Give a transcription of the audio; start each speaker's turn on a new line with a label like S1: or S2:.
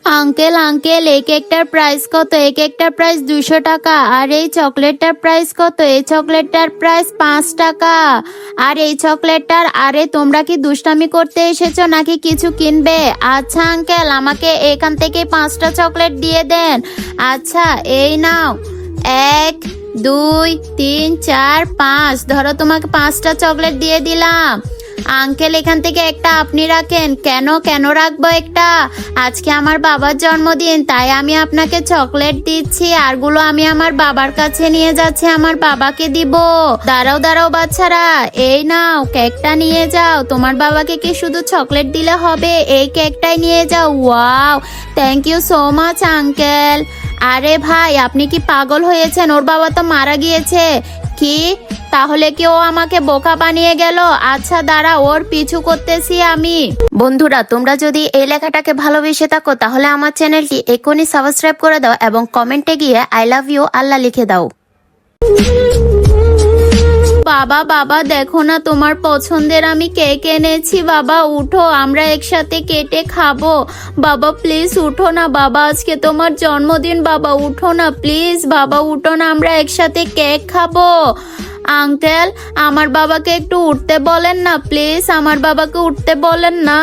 S1: Uncle uncle এই কেকটার price কত? এই কেকটার প্রাইস 200 টাকা। আর এই চকলেটটার প্রাইস কত? এই চকলেটটার প্রাইস 5 টাকা। আর এই চকলেটটার, আরে তোমরা কি দুষ্টামি করতে এসেছো নাকি কিছু কিনবে? আচ্ছা আঙ্কেল, আমাকে এখান থেকে 5টা চকলেট দিয়ে দেন। আচ্ছা এই নাও, 1 2 3 4 5, ধরো তোমাকে 5টা চকলেট দিয়ে দিলাম। আঙ্কেল এখান থেকে একটা আপনি রাখেন। কেন কেন রাখবো একটা? আজকে আমার বাবার জন্মদিন, তাই আমি আপনাকে চকলেট দিচ্ছি। আরগুলো আমি আমার বাবার কাছে নিয়ে যাচ্ছি, আমার বাবাকে দিব। দাঁড়াও দাঁড়াও বাচ্চারা, এই নাও কেকটা নিয়ে যাও। তোমার বাবাকে কি শুধু চকলেট দিলে হবে? এই কেকটাই নিয়ে যাও। Wow, thank you so much uncle. আরে ভাই, আপনি কি পাগল হয়েছেন? ওর বাবা তো মারা গিয়েছে। কি? তাহলে কি ও আমাকে বোকা বানিয়ে গেল? আচ্ছা দাঁড়া, ওর পিছু করতেছি আমি। বন্ধুরা, তোমরা যদি এই লেখাটাকে ভালোবেসে থাকো তাহলে আমার চ্যানেলটি এখনই সাবস্ক্রাইব করে দাও এবং কমেন্টে গিয়ে আই লাভ ইউ আল্লাহ লিখে দাও। বাবা বাবা, দেখো না তোমার পছন্দের আমি কেক এনেছি। বাবা উঠো, আমরা একসাথে কেটে খাবো। বাবা প্লিজ উঠো না বাবা, আজকে তোমার জন্মদিন। বাবা উঠো না প্লিজ, বাবা উঠো না, আমরা একসাথে কেক খাবো। আঙ্কেল, আমার বাবাকে একটু উঠতে বলেন না প্লিজ, আমার বাবাকে উঠতে বলেন না।